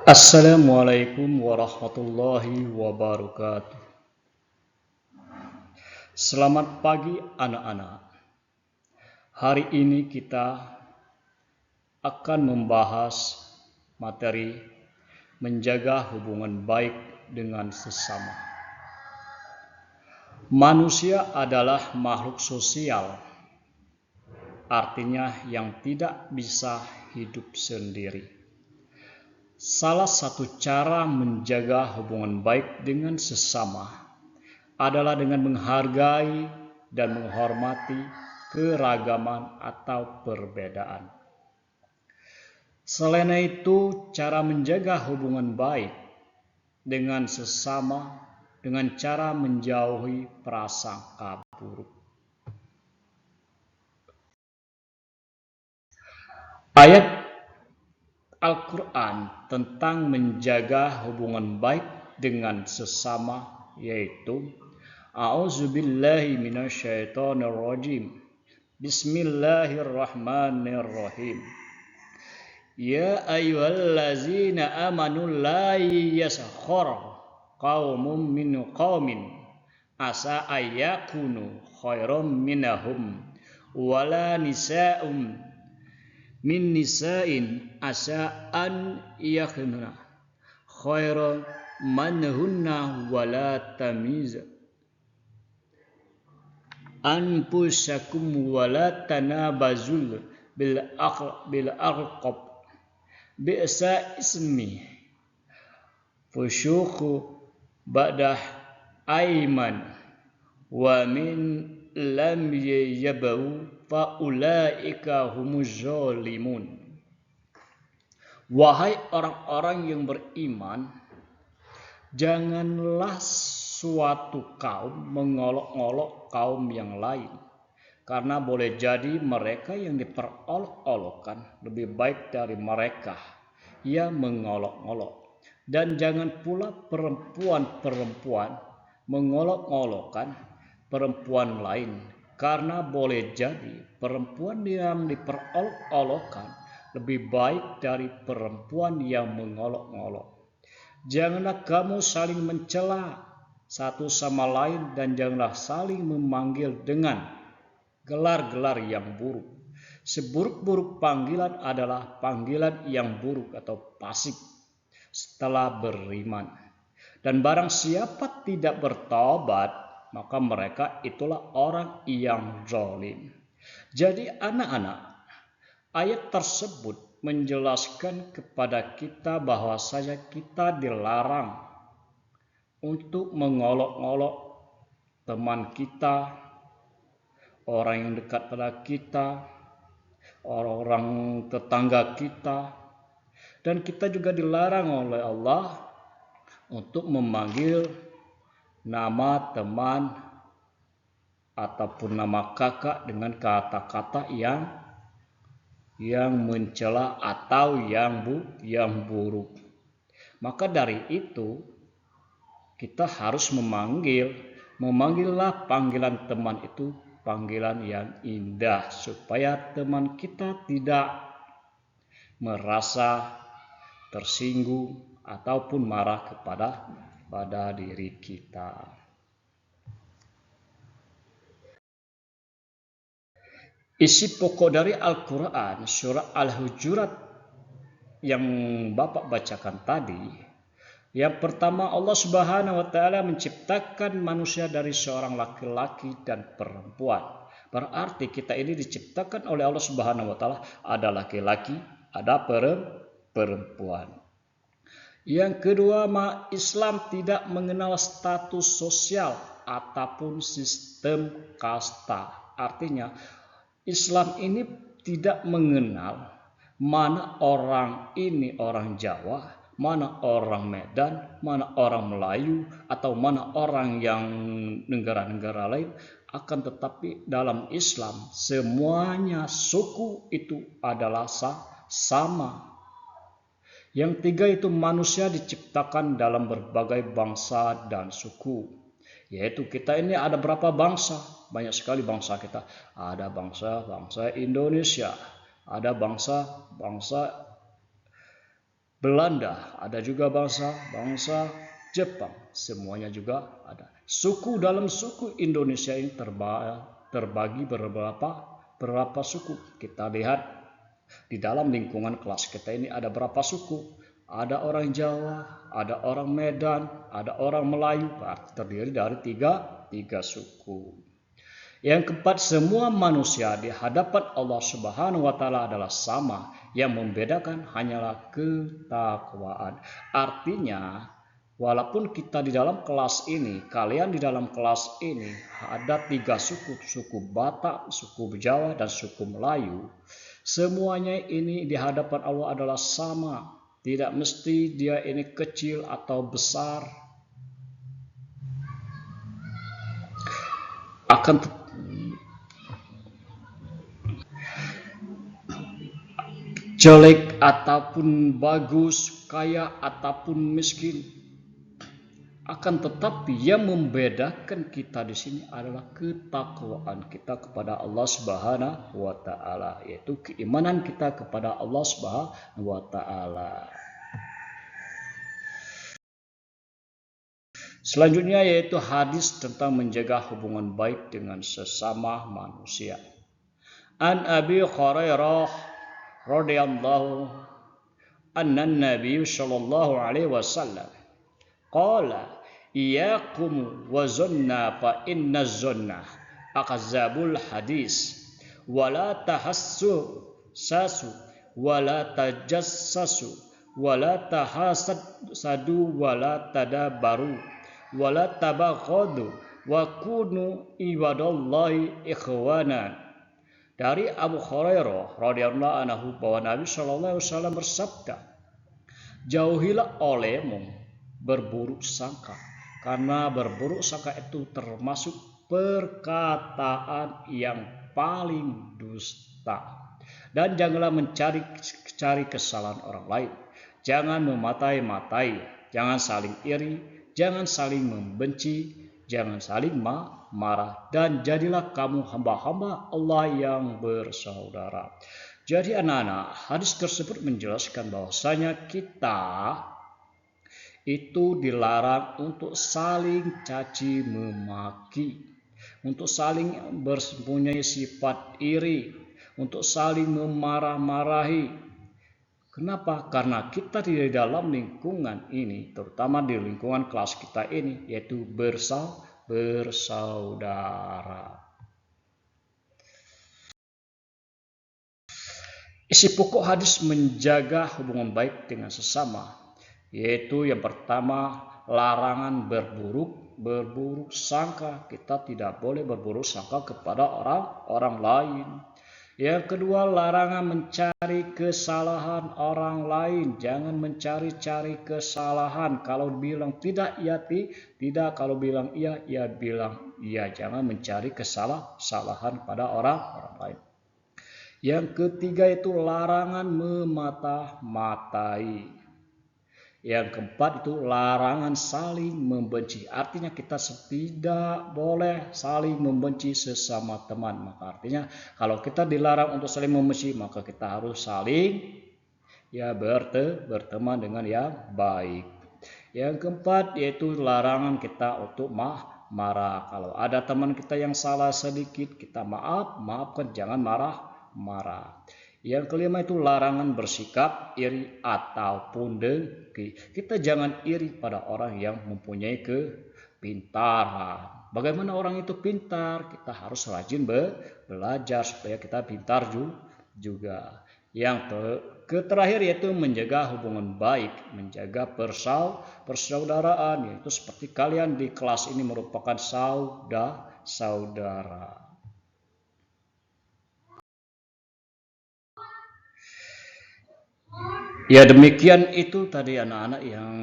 Assalamualaikum warahmatullahi wabarakatuh. Selamat pagi anak-anak. Hari ini kita akan membahas materi menjaga hubungan baik dengan sesama. Manusia adalah makhluk sosial, artinya yang tidak bisa hidup sendiri. Salah satu cara menjaga hubungan baik dengan sesama adalah dengan menghargai dan menghormati keragaman atau perbedaan. Selain itu, cara menjaga hubungan baik dengan sesama dengan cara menjauhi prasangka buruk. Ayat Al-Quran tentang menjaga hubungan baik dengan sesama yaitu A'udzubillahi minasyaitonirrajim. Bismillahirrahmanirrahim. Ya ayyuhallazina amanu la yaskhar qaumun min qaumin asa ayyakunu khairam minahum wala nisa'um min nisa'in asa an yakuna khairan manhunna wala tamiz anfusakum wala tanabazul bil aqab bi'sa ismi fusyuku ba'dah aiman wa min lam yabahu fa ulaika humuz zalimun. Wahai orang-orang yang beriman, janganlah suatu kaum mengolok-olok kaum yang lain, karena boleh jadi mereka yang diperolok-olokkan lebih baik dari mereka yang mengolok-olok. Dan jangan pula perempuan-perempuan mengolok-olokkan perempuan lain, karena boleh jadi perempuan yang diperolok-olokkan lebih baik dari perempuan yang mengolok-olok. Janganlah kamu saling mencela satu sama lain dan janganlah saling memanggil dengan gelar-gelar yang buruk. Seburuk-buruk panggilan adalah panggilan yang buruk atau pasif setelah beriman. Dan barang siapa tidak bertobat, maka mereka itulah orang yang zalim. Jadi anak-anak, ayat tersebut menjelaskan kepada kita bahwasanya kita dilarang untuk mengolok-olok teman kita, orang yang dekat pada kita, orang-orang tetangga kita. Dan kita juga dilarang oleh Allah untuk memanggil nama teman ataupun nama kakak dengan kata-kata yang mencela atau yang buruk. Maka dari itu kita harus memanggillah panggilan teman itu panggilan yang indah supaya teman kita tidak merasa tersinggung ataupun marah pada diri kita. Isi pokok dari Al-Quran surah Al-Hujurat yang Bapak bacakan tadi, yang pertama Allah Subhanahu wa Ta'ala menciptakan manusia dari seorang laki-laki dan perempuan. Berarti kita ini diciptakan oleh Allah Subhanahu wa Ta'ala ada laki-laki, ada perempuan. Yang kedua, Islam tidak mengenal status sosial ataupun sistem kasta. Artinya Islam ini tidak mengenal mana orang ini orang Jawa, mana orang Medan, mana orang Melayu, atau mana orang yang negara-negara lain. Akan tetapi dalam Islam semuanya suku itu adalah sama. Yang tiga itu manusia diciptakan dalam berbagai bangsa dan suku. Yaitu kita ini ada berapa bangsa? Banyak sekali bangsa kita. Ada bangsa Indonesia, ada bangsa Belanda, ada juga bangsa Jepang, semuanya juga ada. Suku dalam suku Indonesia ini terbagi berapa suku. Kita lihat di dalam lingkungan kelas kita ini ada berapa suku. Ada orang Jawa, ada orang Medan, ada orang Melayu, terdiri dari tiga suku. Yang keempat, semua manusia di hadapan Allah Subhanahu wa Ta'ala adalah sama. Yang membedakan hanyalah ketakwaan. Artinya, walaupun kita di dalam kelas ini, kalian di dalam kelas ini ada 3 suku, suku Batak, suku Jawa, dan suku Melayu. Semuanya ini di hadapan Allah adalah sama. Tidak mesti dia ini kecil atau besar. Akan jelek ataupun bagus, kaya ataupun miskin, akan tetapi yang membedakan kita di sini adalah ketakwaan kita kepada Allah Subhanahu wa Ta'ala, yaitu keimanan kita kepada Allah Subhanahu wa Ta'ala. Selanjutnya yaitu hadis tentang menjaga hubungan baik dengan sesama manusia. An Abi Hurairah radhiyallahu anna Nabi sallallahu alaihi wasallam qala iyyakum wa zanna fa inna zanna akzabul hadis wa la tahassasu wa la tajassasu wa la tahasadu wa la tadabaru wa la tabaghadu wa kunu ibadallahi ikhwana. Dari Abu Hurairah radhiyallahu anhu bahwa Nabi sallallahu alaihi wasallam bersabda, jauhilah olehmu berburuk sangka, karena berburuk sangka itu termasuk perkataan yang paling dusta. Dan janganlah mencari kesalahan orang lain. Jangan mematai-matai, jangan saling iri, jangan saling membenci, jangan saling marah, dan jadilah kamu hamba-hamba Allah yang bersaudara. Jadi anak-anak, hadis tersebut menjelaskan bahwasanya kita itu dilarang untuk saling caci memaki, untuk saling mempunyai sifat iri, untuk saling memarah-marahi. Kenapa? Karena kita di dalam lingkungan ini, terutama di lingkungan kelas kita ini, yaitu bersaudara. Isi pokok hadis menjaga hubungan baik dengan sesama, yaitu yang pertama larangan berburuk sangka. Kita tidak boleh berburuk sangka kepada orang lain. Yang kedua, larangan mencari kesalahan orang lain. Jangan mencari-cari kesalahan. Kalau bilang tidak, ya tidak. Kalau bilang iya, ya bilang iya. Jangan mencari kesalahan pada orang lain. Yang ketiga itu larangan memata-matai. Yang keempat itu larangan saling membenci. Artinya kita tidak boleh saling membenci sesama teman. Maka artinya kalau kita dilarang untuk saling membenci, maka kita harus saling berteman dengan yang baik. Yang keempat yaitu larangan kita untuk marah. Kalau ada teman kita yang salah sedikit, kita maafkan, jangan marah. Yang kelima itu larangan bersikap iri ataupun dengki. Kita jangan iri pada orang yang mempunyai kepintaran. Bagaimana orang itu pintar? Kita harus rajin belajar supaya kita pintar juga. Yang terakhir yaitu menjaga hubungan baik, menjaga persaudaraan, yaitu seperti kalian di kelas ini merupakan saudara. Ya demikian itu tadi anak-anak yang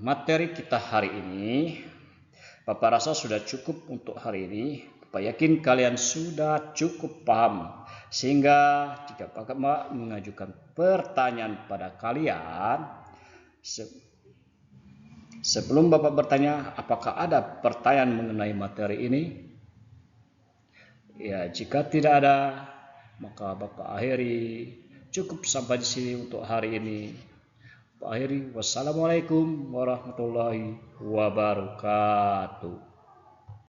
materi kita hari ini. Bapak rasa sudah cukup untuk hari ini. Bapak yakin kalian sudah cukup paham. Sehingga jika Bapak mengajukan pertanyaan pada kalian, sebelum Bapak bertanya apakah ada pertanyaan mengenai materi ini, ya jika tidak ada, Maka Bapak akhiri, cukup sampai di sini untuk hari ini. Bapak akhiri, wassalamualaikum warahmatullahi wabarakatuh.